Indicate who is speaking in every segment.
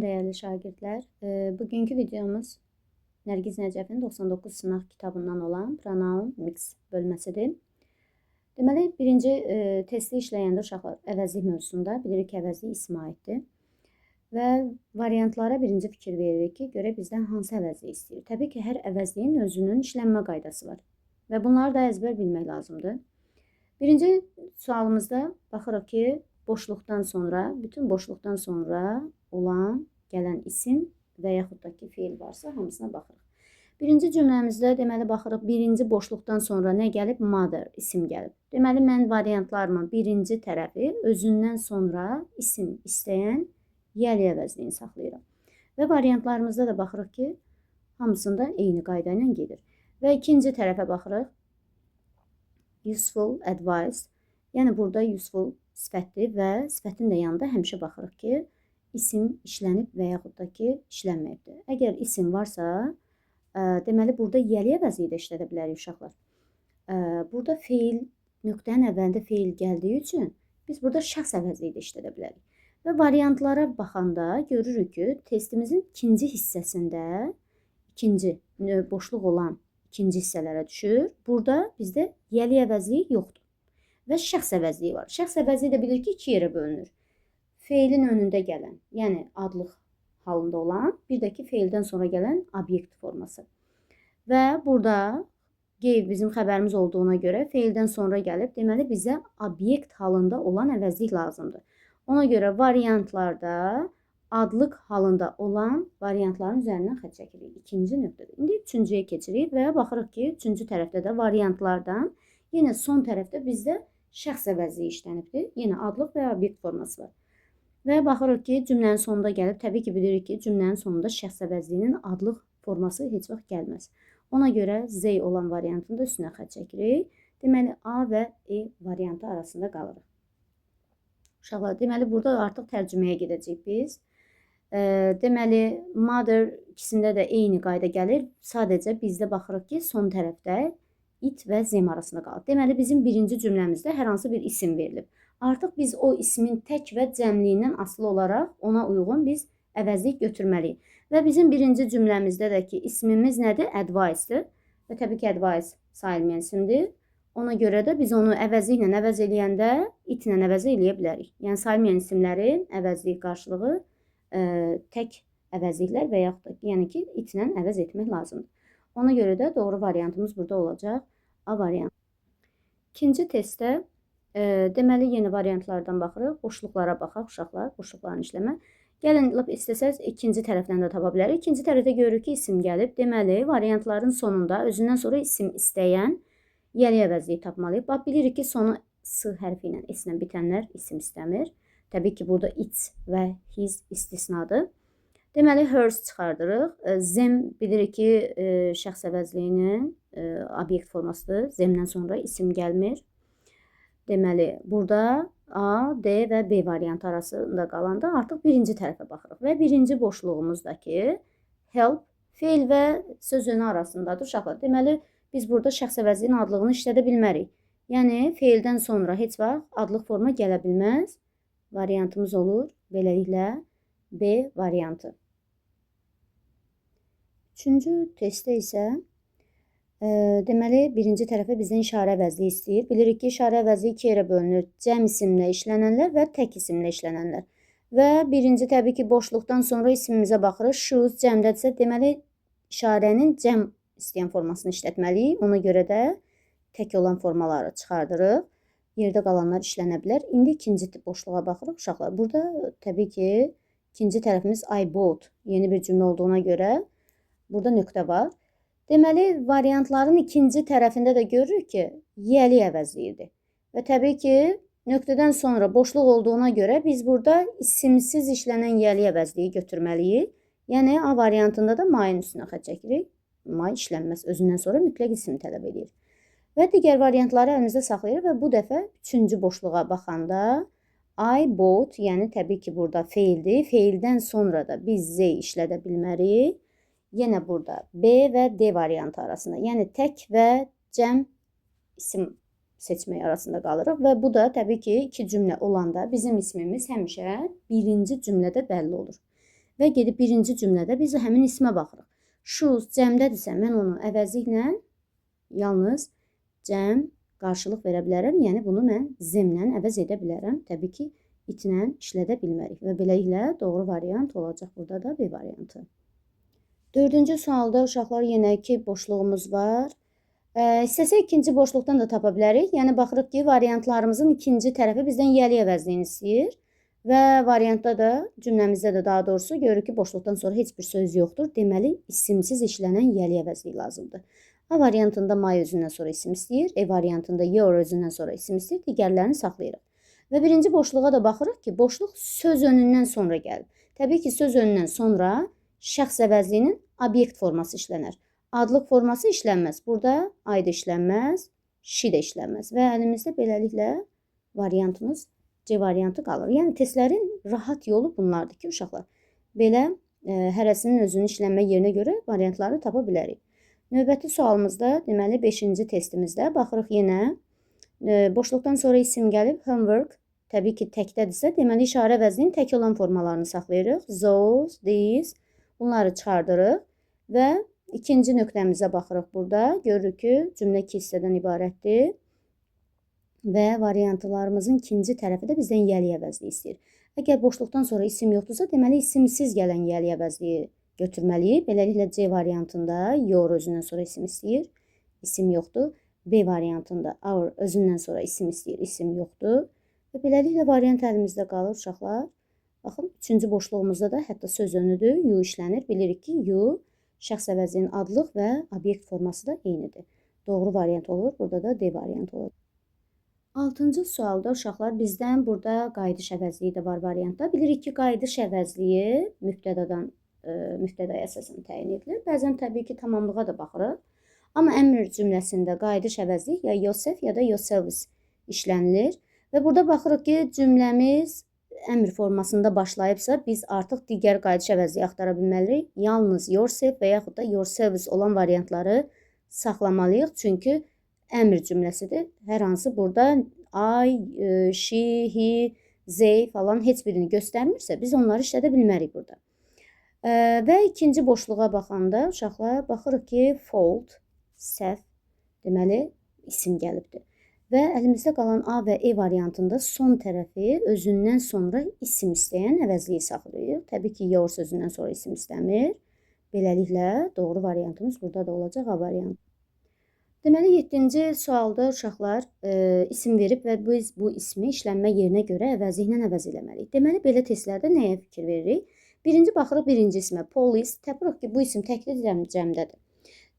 Speaker 1: Değerli şagirdler, bugünkü videomuz Nərgiz Nəcəfin 99 sınaq kitabından olan Pronoun Mix bölməsidir. Deməli, birinci testi işləyəndə uşaqlar əvəzlik mövzusunda bilirik ki, əvəzlik ismə aiddir. Və variantlara birinci fikir veririk ki, görə bizdən hansı əvəzlik istəyir. Təbii ki, hər əvəzliyin özünün işlənmə qaydası var və bunları da əzbər bilmək lazımdır. Birinci sualımızda baxırıq ki, boşluqdan sonra, bütün boşluqdan sonra olan gələn isim və yaxud da ki, feil varsa hamısına baxırıq. Birinci cümləmizdə deməli baxırıq, birinci boşluqdan sonra nə gəlib? Mother, isim gəlib. Deməli, mən variantlarımın birinci tərəfi özündən sonra isim istəyən yəli əvəzliyini saxlayıram. Və variantlarımızda da baxırıq ki, hamısında eyni qayda ilə gedir. Və ikinci tərəfə baxırıq. Useful advice. Yəni, burada useful sifətdir və sifətin də yanında həmişə baxırıq ki, isim işlənib və yaxud da ki, işlənməyibdir. Əgər isim varsa, deməli, burada yəli əvəzliyi də işlədə bilərik uşaqlar. Burada feil, nöqtənin əvvəlində feil gəldiyi üçün biz burada şəxs əvəzliyi də işlədə bilərik. Və variantlara baxanda görürük ki, testimizin ikinci hissəsində, ikinci boşluq olan ikinci hissələrə düşür. Burada bizdə yəli əvəzliyi yoxdur. Və şəxs əvəzliyi var. Şəxs əvəzliyi də bilir ki, iki yerə bölünür. Feilin önündə gələn, yəni adlıq halında olan, bir də ki, feildən sonra gələn obyekt forması. Və burada qeyb bizim xəbərimiz olduğuna görə feildən sonra gəlib, deməli bizə obyekt halında olan əvəzlik lazımdır. Ona görə variantlarda adlıq halında olan variantların üzərindən xətt çəkirik. İkinci nöqtədə. İndi üçüncüyə keçirik və baxırıq ki, üçüncü tərəfdə də variantlardan yenə son tərəfdə bizdə şəxs əvəzliyi işlənibdir. Yenə adlıq və obyekt forması var. Və baxırıq ki, cümlənin sonunda gəlib. Təbii ki, bilirik ki, cümlənin sonunda şəxs əvəzliyinin adlıq forması heç vaxt gəlməz. Ona görə Z olan variantını da üstünə xətt çəkirik. Deməli, A və E variantı arasında qalırıq. Uşaqlar, deməli, burada artıq tərcüməyə gedəcəyik biz. Deməli, mother ikisində də eyni qayda gəlir. Sadəcə bizdə baxırıq ki, son tərəfdə it və zem arasında qalır. Deməli, bizim birinci cümləmizdə hər hansı bir isim verilib. Artıq biz o ismin tək və cəmliyindən asılı olaraq ona uyğun biz əvəzlik götürməliyik. Və bizim birinci cümləmizdə də ki, ismimiz nədir? Advice-dir. Və təbii ki, advice sayılmayan isimdir. Ona görə də biz onu əvəzliklə əvəz eləyəndə itlə əvəz eləyə bilərik. Yəni, sayılmayan isimlərin əvəzlik qarşılığı tək əvəzliklər və yaxud da yəni ki, itlə əvəz etmək lazımdır. Ona görə də doğru variantımız burada olacaq. A variantı. İkinci testdə deməli, yeni variantlardan baxırıq. Boşluqlara baxaq, uşaqlar, boşluqların işləmə. Gəlin, istəsəz ikinci tərəfdən də tapa bilərik. İkinci tərəfdə görürük ki, isim gəlib. Deməli, variantların sonunda özündən sonra isim istəyən yəli əvəzliyi tapmalıyıq. Bax, bilirik ki, sonu S hərfi ilə, S ilə bitənlər isim istəmir. Təbii ki, burada it və his istisnadır. Deməli, hers çıxardırıq. Zem bilirik ki, şəxs əvəzliyinin obyekt formasıdır. Zemdən sonra isim gəlmir. Deməli, burada A, D və B variantı arasında qalanda artıq birinci tərəfə baxırıq. Və birinci boşluğumuzdakı help, feil və söz önü arasındadır uşaqlar. Deməli, biz burada şəxs əvəzliyinin adlığını işlədə bilmərik. Yəni, feildən sonra heç vaxt adlıq forma gələ bilməz. Variantımız olur. Beləliklə, B variantı. Üçüncü testdə isə deməli, birinci tərəfə bizdən işarə əvəzliyi istəyir. Bilirik ki, işarə əvəzliyi iki yerə bölünür. Cəm isimlə işlənənlər və tək isimlə işlənənlər. Və birinci təbii ki, boşluqdan sonra ismimizə baxırıq. Shoes cəmdədirsə, deməli, işarənin cəm istəyən formasını işlətməliyik. Ona görə də tək olan formaları çıxardırıq. Yerdə qalanlar işlənə bilər. İndi ikinci boşluğa baxırıq uşaqlar. Burada təbii ki, ikinci tərəfimiz I bought yeni bir cümlə olduğuna görə burada nöqtə var. Deməli, variantların ikinci tərəfində də görürük ki, yəli əvəzliyidir. Və təbii ki, nöqtədən sonra boşluq olduğuna görə biz burada isimsiz işlənən yəli əvəzliyi götürməliyik. Yəni, A variantında da mayın üstünə xətt çəkirik. May işlənməz. Özündən sonra mütləq isim tələb edir. Və digər variantları əlimizdə saxlayırıq və bu dəfə üçüncü boşluğa baxanda I bought, yəni təbii ki, burada feildir. Feildən sonra da biz Z işlədə bilmərik. Yenə burada B və D variantı arasında, yəni tək və cəm isim seçmək arasında qalırıq və bu da təbii ki, iki cümlə olanda bizim ismimiz həmişə birinci cümlədə bəlli olur. və gedib birinci cümlədə biz həmin ismə baxırıq. Shoes cəmdədirsə, mən onu əvəzliklə yalnız cəm qarşılıq verə bilərəm. Yəni bunu mən zemlə əvəz edə bilərəm. Təbii ki, itlə işlədə bilmərik və beləliklə doğru variant olacaq. Burada da B variantı. Dördüncü sualda uşaqlar yenə iki boşluğumuz var. İstəsək ikinci boşluqdan da tapa bilərik. Yəni baxırıq ki, variantlarımızın ikinci tərəfi bizdən yəli əvəzliyini istəyir. Və variantda da, cümləmizdə də daha doğrusu görürük ki, boşluqdan sonra heç bir söz yoxdur. Deməli, isimsiz işlənən yəli əvəzliyi lazımdır. A variantında my özündən sonra isim istəyir. E variantında your özündən sonra isim istəyir. Digərlərini saxlayırıq. Və birinci boşluğa da baxırıq ki, boşluq söz önündən sonra gəlir. Təbii ki, söz önündən sonra şəxs əvəzliyinin obyekt forması işlənər. Adlıq forması işlənməz. Burada I da işlənməz, she də işlənməz. Və əlimizdə beləliklə variantımız C variantı qalır. Yəni testlərin rahat yolu bunlardır ki, uşaqlar. Belə hərəsinin özünün işlənmə yerinə görə variantları tapa bilərik. Növbəti sualımızda, deməli 5-ci testimizdə baxırıq yenə boşluqdan sonra isim gəlib, homework təbii ki təkdədirsə, deməli işarə əvəzliyinin tək olan formalarını saxlayırıq. Those, these, bunları çıxardırıq və ikinci nöqtəmizə baxırıq burada. Görürük ki, cümlə iki hissədən ibarətdir. Və variantlarımızın ikinci tərəfi də bizdən yəli əvəzliyi istəyir. Əgər boşluqdan sonra isim yoxdursa, deməli isimsiz gələn yəli əvəzliyi götürməliyik. Beləliklə C variantında your özündən sonra isim istəyir, isim yoxdur. B variantında our özündən sonra isim istəyir, isim yoxdur. Və beləliklə variant əlimizdə qalır uşaqlar. Baxın, üçüncü boşluğumuzda da hətta söz önüdür, you işlənir. Bilirik ki, you şəxs əvəzliyinin adlıq və obyekt forması da eynidir. Doğru variant olur, burada da D variantı olur. 6-cı sualda uşaqlar bizdən burada qayıdış əvəzliyi də var variantda. Bilirik ki, qayıdış əvəzliyi mübtədaya əsasən təyin edilir. Bəzən təbii ki, tamamlığa da baxırıq. Amma əmr cümləsində qayıdış əvəzliyi ya yourself ya da yourselves işlənilir. Və burada baxırıq ki, cümləmiz əmr formasında başlayıbsa, biz artıq digər qayıdış əvəzliyi axtara bilməliyik. Yalnız yourself və yaxud da yourselves olan variantları saxlamalıyıq. Çünki əmr cümləsidir. Hər hansı burada I, she, he, they falan heç birini göstərmirsə, biz onları işlədə bilmərik burada. Və ikinci boşluğa baxanda uşaqlar baxırıq ki, fault, səhv, deməli isim gəlibdir. Və əlimizdə qalan A və E variantında son tərəfi özündən sonra isim istəyən əvəzliyi saxlayır. Təbii ki, your sözündən sonra isim istəmir. Beləliklə doğru variantımız burada da olacaq A variantı. Deməli 7-ci sualda uşaqlar isim verib və biz bu ismi işlənmə yerinə görə əvəzliklə əvəz eləməliyik. Deməli belə testlərdə nəyə fikir veririk? Birinci baxırıq birinci ismə. Police. Təbii ki, bu isim təkdir cəmdədir.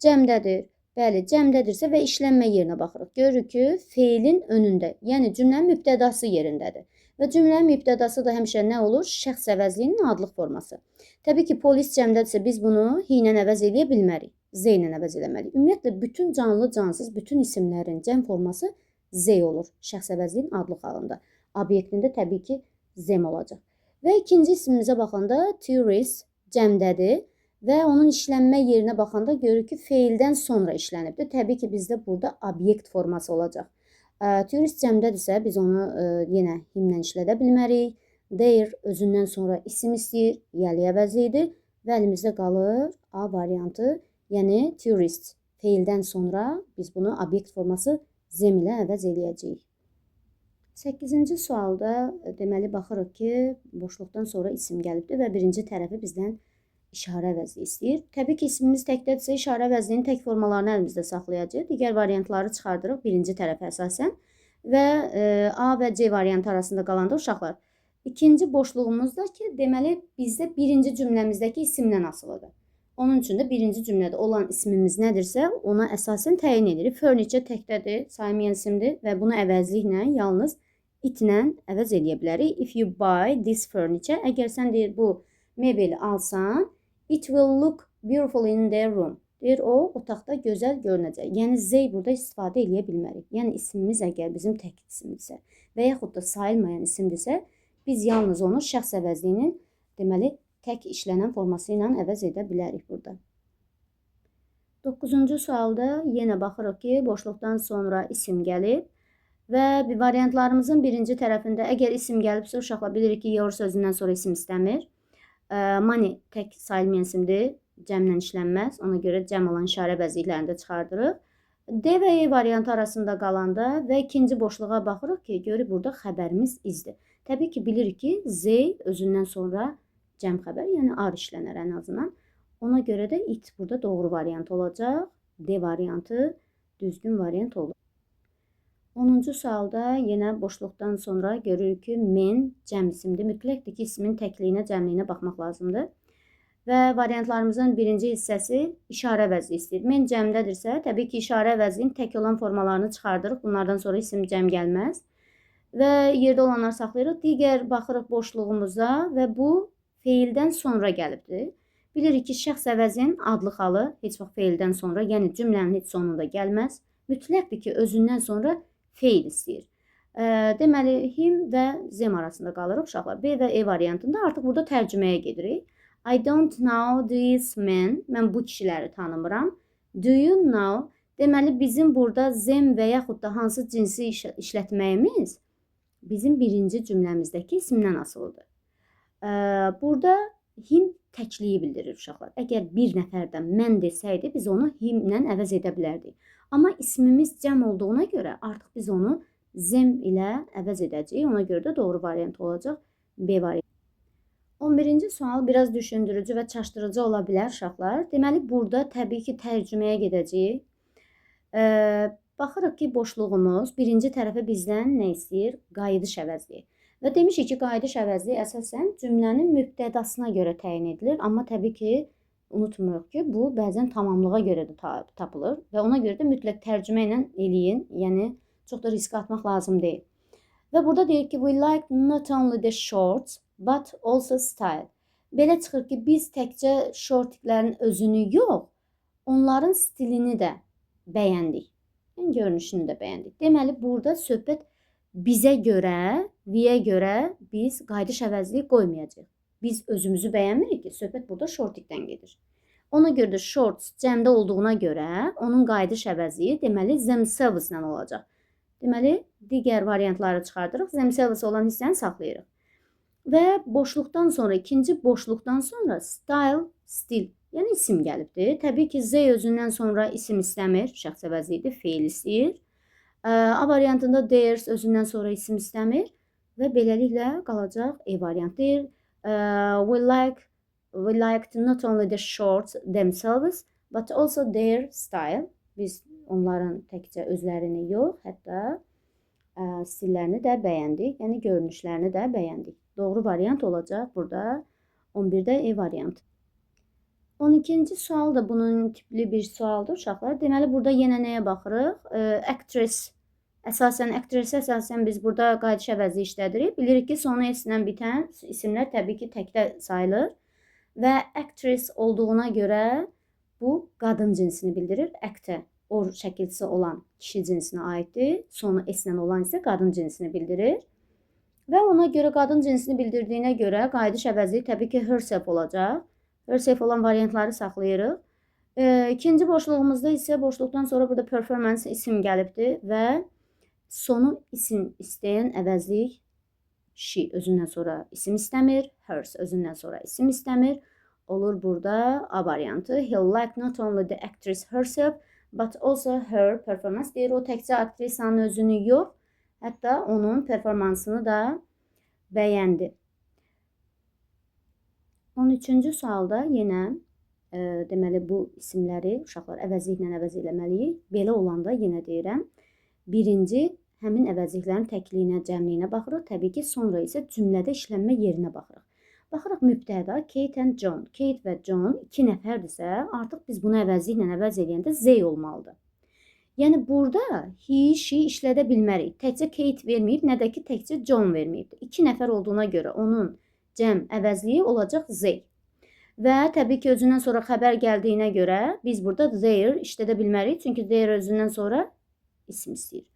Speaker 1: Cəmdədir. Bəli, cəmdədirsə və işlənmə yerinə baxırıq. Görürük ki, feilin önündə, yəni cümlənin mübtədası yerindədir. Və cümlənin mübtədası da həmişə nə olur? Şəxs əvəzliyinin adlıq forması. Təbii ki, polis cəmdədirsə biz bunu he ilə əvəz eləyə bilmərik. Z ilə əvəz eləməliyik. Ümumiyyətlə, bütün canlı, cansız, bütün isimlərin cəm forması Z olur. Şəxs əvəzliyin adlıq halında. Obyektində təbii ki, zem olacaq. Və ikinci ismimizə baxanda tourist cəmdədir və onun işlənmə yerinə baxanda görürük ki, feildən sonra işlənibdir. Təbii ki, bizdə burada obyekt forması olacaq. Tourist cəmdədirsə, biz onu yenə himlə işlədə bilmərik. Their özündən sonra isim istəyir, yəli əvəzliyidir və əlimizdə qalır A variantı. Yəni, tourist feildən sonra biz bunu obyekt forması zem ilə əvəz eləyəcəyik. 8-ci sualda deməli baxırıq ki, boşluqdan sonra isim gəlibdir və birinci tərəfi bizdən işarə əvəzliyi istəyir. Təbii ki, ismimiz təkdədirsə işarə əvəzliyinin tək formalarını əlimizdə saxlayacağıq. Digər variantları çıxardırıq birinci tərəfə əsasən və A və C variantı arasında qalanda uşaqlar. İkinci boşluğumuzda ki, deməli bizdə birinci cümləmizdəki isimdən asılıdır. Onun üçün də birinci cümlədə olan ismimiz nədirsə, ona əsasən təyin edirik. Furniture təkdədir, saymayan isimdir və bunu əvəzliklə yalnız itlə əvəz eləyə bilərik. If you buy this furniture, əgər sən deyir bu mebeli alsan, it will look beautiful in their room. Deyir o, otaqda gözəl görünəcək. Yəni Z burada istifadə eləyə bilmərik. Yəni ismimiz əgər bizim tək isimdirsə və yaxud da sayılmayan isimdirsə, biz yalnız onu şəxs əvəzliyinin deməli tək işlənən forması ilə əvəz edə bilərik burada. 9-cu sualda yenə baxırıq ki, boşluqdan sonra isim gəlib və variantlarımızın birinci tərəfində əgər isim gəlibsə, uşaqlar bilirik ki, your sözündən sonra isim istəmir. Money tək sayılmayan isimdir, cəmlə işlənməz. Ona görə cəm olan işarə bəzəklərini də çıxardırıq. D və E variantı arasında qalanda və ikinci boşluğa baxırıq ki, görürük burada xəbərimiz izdir. Təbii ki, bilirik ki, Z özündən sonra cəm xəbər, yəni ar işlənər ən azından. Ona görə də it burada doğru variant olacaq. D variantı düzgün variant olur. 10-cu sualda yenə boşluqdan sonra görürük ki, men cəm isimdir. Mütləqdir ki, ismin təkliyinə, cəmliyinə baxmaq lazımdır. Və variantlarımızın birinci hissəsi işarə vəzi istəyir. Men cəmdədirsə, təbii ki, işarə vəzinin tək olan formalarını çıxardırıq. Bunlardan sonra isim cəm gəlməz. Və yerdə olanları saxlayırıq. Digər baxırıq boşluğumuza və bu feildən sonra gəlibdir. Bilirik ki, şəxs əvəzin adlı xalı heç vaxt feildən sonra, yəni cümlənin heç sonunda gəlməz. Mütləqdir ki, özündən sonra feil istəyir. Deməli, him və zem arasında qalırıq uşaqlar. B və E variantında artıq burada tərcüməyə gedirik. I don't know these men. Mən bu kişiləri tanımıram. Do you know? Deməli, bizim burada zem və yaxud da hansı cinsi işlətməyimiz bizim birinci cümləmizdəki isimdən asılıdır. Burada him təkliyi bildirir uşaqlar. Əgər bir nəfərdən mən desəydi, biz onu himlə əvəz edə bilərdik. Amma ismimiz cəm olduğuna görə artıq biz onu zem ilə əvəz edəcəyik. Ona görə də doğru variant olacaq B variantı. 11-ci sual biraz düşündürücü və çaşdırıcı ola bilər uşaqlar. Deməli, burada təbii ki, tərcüməyə gedəcəyik. Baxırıq ki, boşluğumuz birinci tərəfə bizdən nə istəyir? Qayıdış əvəzliyi. Və demişik ki, qayıdış əvəzliyi əsasən cümlənin mübtədasına görə təyin edilir. Amma təbii ki, unutmuruq ki, bu bəzən tamamlığa görə də tapılır. Və ona görə də mütləq tərcümə ilə eləyin. Yəni, çox da risk atmaq lazım deyil. Və burada deyir ki, we like not only the shorts, but also style. Belə çıxır ki, biz təkcə şortiklərin özünü yox, onların stilini də bəyəndik. Yəni, görünüşünü də bəyəndik. Deməli, burada söhbət bizə görə, viyə görə biz qayıdış əvəzliyi qoymayacaq. Biz özümüzü bəyənmirik ki, söhbət burada şortikdən gedir. Ona görə də shorts cəmdə olduğuna görə onun qayıdış əvəzliyi deməli themselves ilə olacaq. Deməli, digər variantları çıxardırıq. Themselves olan hissəni saxlayırıq. Və boşluqdan sonra, ikinci boşluqdan sonra style, stil, yəni isim gəlibdir. Təbii ki, Z özündən sonra isim istəmir, şəxs əvəzliyidir, feil istəyir. A variantında theirs özündən sonra isim istəmir və beləliklə qalacaq E variantı deyir. We liked not only the shorts themselves, but also their style. Biz onların təkcə özlərini yox, hətta stillərini də bəyəndik, yəni görünüşlərini də bəyəndik. Doğru variant olacaq burada 11-də E variantı. 12-ci sual da bunun tipli bir sualdır uşaqlar. Deməli, burada yenə nəyə baxırıq? Actress. Əsasən biz burada qayıdış əvəzi işlədirik. Bilirik ki, sonu S-lə bitən isimlər təbii ki, təkdə sayılır. Və actress olduğuna görə bu qadın cinsini bildirir. Actor, or şəkilçisi olan kişi cinsinə aiddir. Sonu S-lə olan isə qadın cinsini bildirir. Və ona görə qadın cinsini bildirdiyinə görə qayıdış əvəzi təbii ki, herself olacaq. Herself olan variantları saxlayırıq. İkinci boşluğumuzda isə boşluqdan sonra burada performance isim gəlibdir və sonu isim istəyən əvəzlik she özündən sonra isim istəmir, hers özündən sonra isim istəmir. Olur burada A variantı. He'll like not only the actress herself, but also her performance deyir. O təkcə aktrisanın özünü yox, hətta onun performansını da bəyəndi. 13-cü sualda yenə deməli bu isimləri uşaqlar əvəzliklə əvəz eləməliyik. Belə olanda yenə deyirəm, birinci həmin əvəzliklərin təkliyinə, cəmliyinə baxırıq. Təbii ki, sonra isə cümlədə işlənmə yerinə baxırıq. Baxırıq mübtəda Kate and John. Kate və John 2 nəfərdirsə, artıq biz bunu əvəzliklə əvəz eləyəndə Z olmalıdır. Yəni burada he, she işlədə bilmərik. Təkcə Kate verməyib, nə də ki təkcə John verməyib. 2 nəfər olduğuna görə onun cəm əvəzliyi olacaq Z. Və təbii ki, özündən sonra xəbər gəldiyinə görə biz burada their işlədə bilmərik. Çünki their özündən sonra isim istəyir.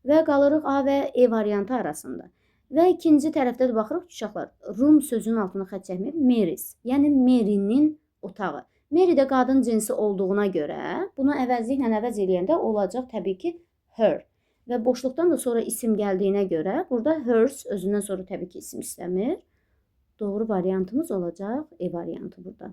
Speaker 1: Və qalırıq A və E variantı arasında. Və ikinci tərəfdə də baxırıq ki, uşaqlar, room sözünün altına xətt çəkməyib, Mary's, yəni Mary'nin otağı. Mary də qadın cinsi olduğuna görə bunu əvəzliklə əvəz eləyəndə olacaq təbii ki her. Və boşluqdan da sonra isim gəldiyinə görə burada hers özündən sonra təbii ki isim istəmir. Doğru variantımız olacaq E variantı burada.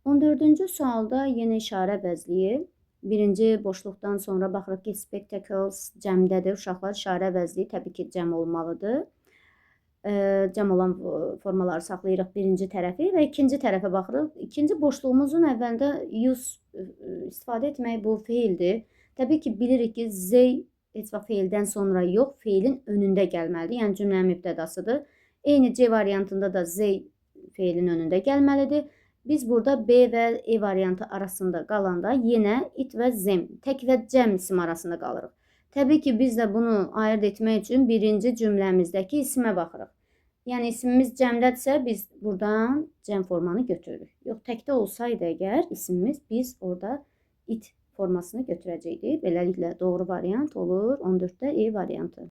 Speaker 1: 14-cü sualda yenə işarə əvəzliyi. Birinci boşluqdan sonra baxırıq ki, spectacles cəmdədir. Uşaqlar işarə əvəzliyi təbii ki, cəm olmalıdır. Cəm olan formaları saxlayırıq birinci tərəfi və ikinci tərəfə baxırıq. İkinci boşluğumuzun əvvəldə use istifadə etmək bu feildir. Təbii ki, bilirik ki, they heç vaxt feildən sonra yox, feilin önündə gəlməlidir. Yəni cümlənin mübtədasıdır. Eyni C variantında da they feilin önündə gəlməlidir. Biz burada B və E variantı arasında qalanda yenə it və them, tək və cəm isim arasında qalırıq. Təbii ki, biz də bunu ayırt etmək üçün birinci cümləmizdəki ismə baxırıq. Yəni isimimiz cəmdədirsə, biz buradan cəm formanı götürürük. Yox, təkdə olsaydı əgər isimimiz, biz orada it formasını götürəcəkdik. Beləliklə doğru variant olur 14-də E variantı.